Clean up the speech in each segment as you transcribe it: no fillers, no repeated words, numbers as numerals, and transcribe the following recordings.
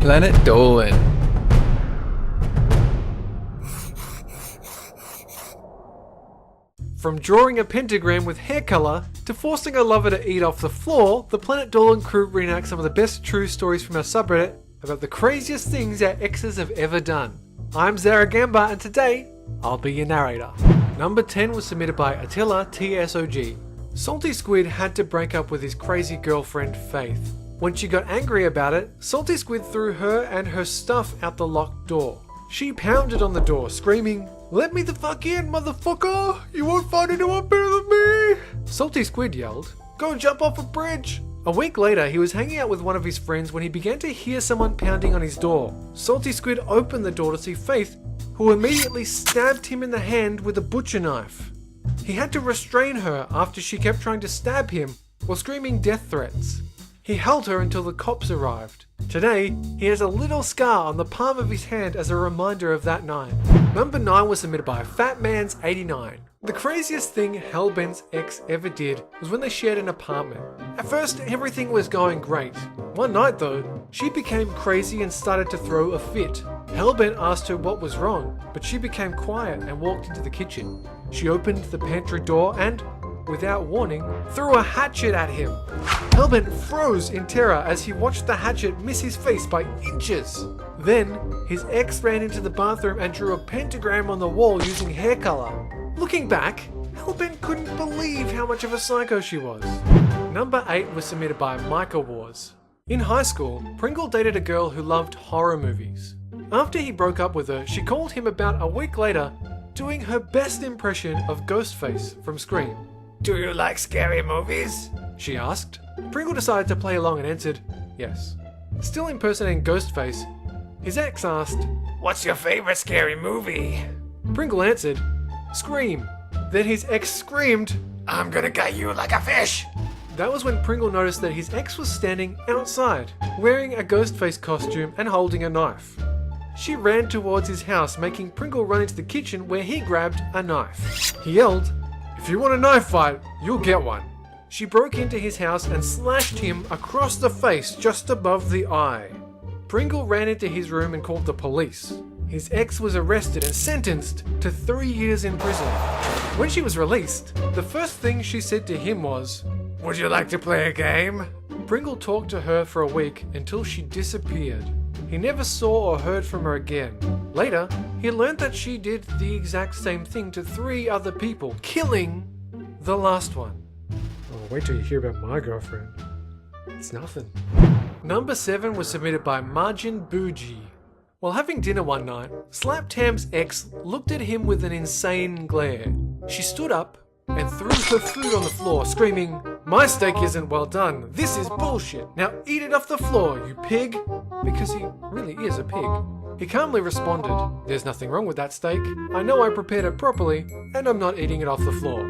Planet Dolan. From drawing a pentagram with hair colour to forcing a lover to eat off the floor, the Planet Dolan crew reenact some of the best true stories from our subreddit about the craziest things our exes have ever done. I'm Zaragamba and today, I'll be your narrator. Number 10 was submitted by Attila TSOG. Salty Squid had to break up with his crazy girlfriend Faith. When she got angry about it, Salty Squid threw her and her stuff out the locked door. She pounded on the door, screaming, "Let me the fuck in, motherfucker! You won't find anyone better than me!" Salty Squid yelled, "Go jump off a bridge!" A week later, he was hanging out with one of his friends when he began to hear someone pounding on his door. Salty Squid opened the door to see Faith, who immediately stabbed him in the hand with a butcher knife. He had to restrain her after she kept trying to stab him while screaming death threats. He held her until the cops arrived. Today, he has a little scar on the palm of his hand as a reminder of that night. Number 9 was submitted by Fatmans89. The craziest thing Hellbent's ex ever did was when they shared an apartment. At first, everything was going great. One night though, she became crazy and started to throw a fit. Hellbent asked her what was wrong, but she became quiet and walked into the kitchen. She opened the pantry door and, without warning, threw a hatchet at him. Hellbent froze in terror as he watched the hatchet miss his face by inches. Then, his ex ran into the bathroom and drew a pentagram on the wall using hair color. Looking back, Hellbent couldn't believe how much of a psycho she was. Number 8 was submitted by MicahWars. In high school, Pringle dated a girl who loved horror movies. After he broke up with her, she called him about a week later, doing her best impression of Ghostface from Scream. "Do you like scary movies?" she asked. Pringle decided to play along and answered, yes. Still impersonating Ghostface, his ex asked, "What's your favorite scary movie?" Pringle answered, "Scream." Then his ex screamed, "I'm gonna gut you like a fish." That was when Pringle noticed that his ex was standing outside, wearing a Ghostface costume and holding a knife. She ran towards his house, making Pringle run into the kitchen where he grabbed a knife. He yelled, "If you want a knife fight, you'll get one." She broke into his house and slashed him across the face just above the eye. Pringle ran into his room and called the police. His ex was arrested and sentenced to 3 years in prison. When she was released, the first thing she said to him was, "Would you like to play a game?" Pringle talked to her for a week until she disappeared. He never saw or heard from her again. Later, he learned that she did the exact same thing to 3 other people, killing the last one. Oh, wait till you hear about my girlfriend. It's nothing. Number 7 was submitted by MarginBujji. While having dinner one night, Slaptam's ex looked at him with an insane glare. She stood up and threw her food on the floor, screaming, "My steak isn't well done. This is bullshit. Now eat it off the floor, you pig." Because he really is a pig. He calmly responded, "There's nothing wrong with that steak. I know I prepared it properly, and I'm not eating it off the floor."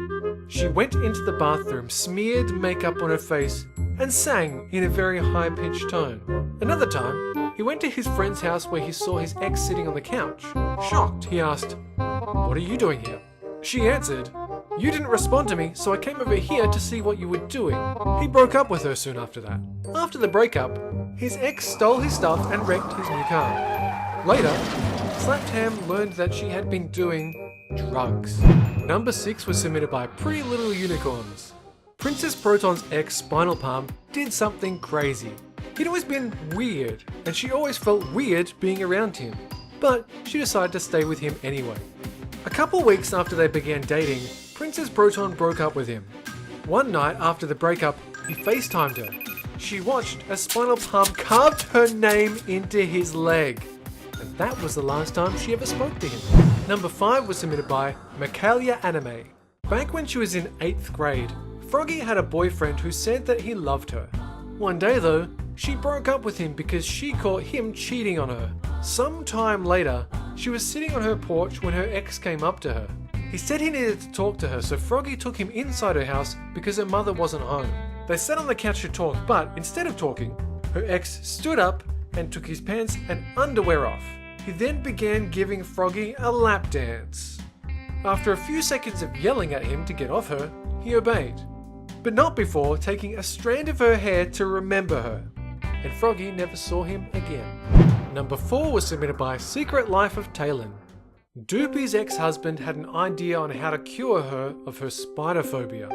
She went into the bathroom, smeared makeup on her face, and sang in a very high-pitched tone. Another time, he went to his friend's house where he saw his ex sitting on the couch. Shocked, he asked, "What are you doing here?" She answered, "You didn't respond to me, so I came over here to see what you were doing." He broke up with her soon after that. After the breakup, his ex stole his stuff and wrecked his new car. Later, Slaptam learned that she had been doing drugs. Number 6 was submitted by PrettyLittleUnicornz. Princess Proton's ex, Spinal Palm, did something crazy. He'd always been weird, and she always felt weird being around him. But she decided to stay with him anyway. A couple weeks after they began dating, Princess Proton broke up with him. One night after the breakup, he FaceTimed her. She watched as Spinal Palm carved her name into his leg. And that was the last time she ever spoke to him. Number 5 was submitted by MicahWars. Back when she was in 8th grade, Froggy had a boyfriend who said that he loved her. One day though, she broke up with him because she caught him cheating on her. Sometime later, she was sitting on her porch when her ex came up to her. He said he needed to talk to her, so Froggy took him inside her house because her mother wasn't home. They sat on the couch to talk, but instead of talking, her ex stood up and took his pants and underwear off. He then began giving Froggy a lap dance. After a few seconds of yelling at him to get off her, he obeyed. But not before taking a strand of her hair to remember her. and Froggy never saw him again. Number 4 was submitted by Secretlifeoftalyn. Doopy's ex-husband had an idea on how to cure her of her spider phobia.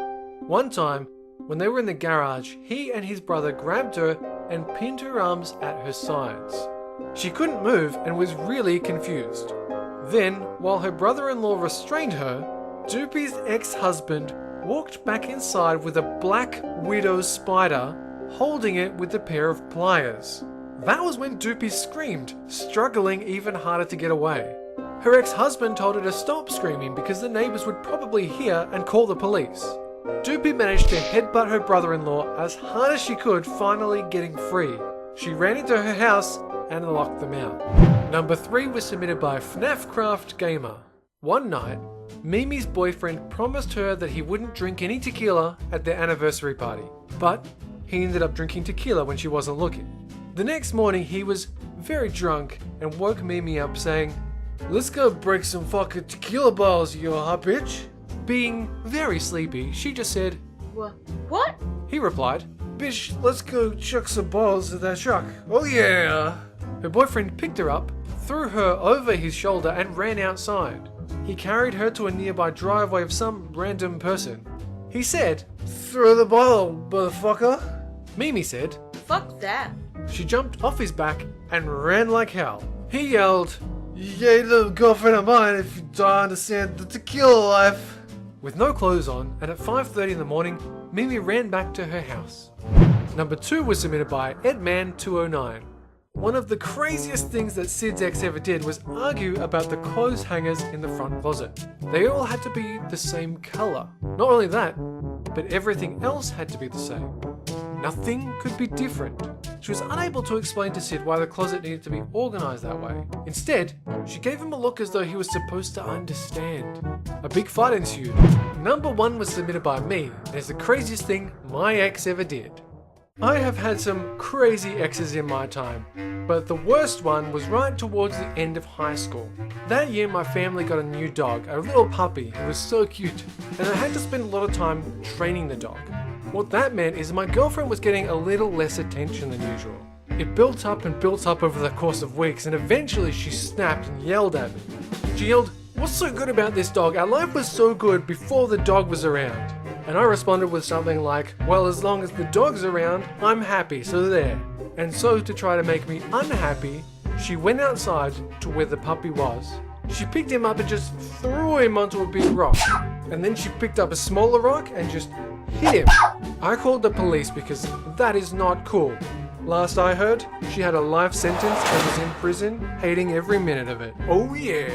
One time, when they were in the garage, he and his brother grabbed her and pinned her arms at her sides. She couldn't move and was really confused. Then, while her brother-in-law restrained her, Doopy's ex-husband walked back inside with a black widow spider, holding it with a pair of pliers. That was when Doopy screamed, struggling even harder to get away. Her ex-husband told her to stop screaming because the neighbors would probably hear and call the police. Doopy managed to headbutt her brother-in-law as hard as she could, finally getting free. She ran into her house and locked them out. Number 3 was submitted by FNAFCRAFT-GAMER. One night, Mimi's boyfriend promised her that he wouldn't drink any tequila at their anniversary party, but he ended up drinking tequila when she wasn't looking. The next morning, he was very drunk and woke Mimi up saying, "Let's go break some fucking tequila bottles, you hot bitch." Being very sleepy, she just said, What? He replied, "Bitch, let's go chuck some balls at that truck. Oh yeah." Her boyfriend picked her up, threw her over his shoulder and ran outside. He carried her to a nearby driveway of some random person. He said, "Throw the bottle, motherfucker." Mimi said, Fuck that. She jumped off his back and ran like hell. He yelled, "You ain't little girlfriend of mine if you don't understand the tequila life." With no clothes on, and at 5:30 in the morning, Mimi ran back to her house. Number 2 was submitted by Edman209. One of the craziest things that Sid's ex ever did was argue about the clothes hangers in the front closet. They all had to be the same color. Not only that, but everything else had to be the same. Nothing could be different. She was unable to explain to Sid why the closet needed to be organized that way. Instead, she gave him a look as though he was supposed to understand. A big fight ensued. Number 1 was submitted by me, and it's the craziest thing my ex ever did. I have had some crazy exes in my time, but the worst one was right towards the end of high school. That year my family got a new dog, a little puppy who was so cute, and I had to spend a lot of time training the dog. What that meant is my girlfriend was getting a little less attention than usual. It built up and built up over the course of weeks, and eventually she snapped and yelled at me. She yelled, "What's so good about this dog? Our life was so good before the dog was around." And I responded with something like, "Well, as long as the dog's around, I'm happy, so there." And so to try to make me unhappy, she went outside to where the puppy was. She picked him up and just threw him onto a big rock. And then she picked up a smaller rock and just hit him. I called the police because that is not cool. Last I heard, she had a life sentence and was in prison, hating every minute of it. Oh yeah!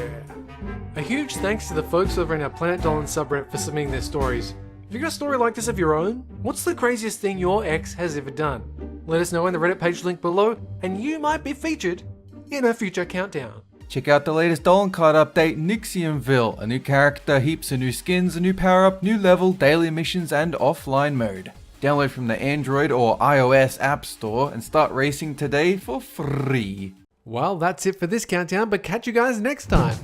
A huge thanks to the folks over in our Planet Dolan subreddit for submitting their stories. Have you got a story like this of your own? What's the craziest thing your ex has ever done? Let us know in the Reddit page link below, and you might be featured in a future countdown. Check out the latest Dolan card update, Nixiumville, a new character, heaps of new skins, a new power up, new level, daily missions and offline mode. Download from the Android or iOS App Store and start racing today for free. Well, that's it for this countdown, but catch you guys next time.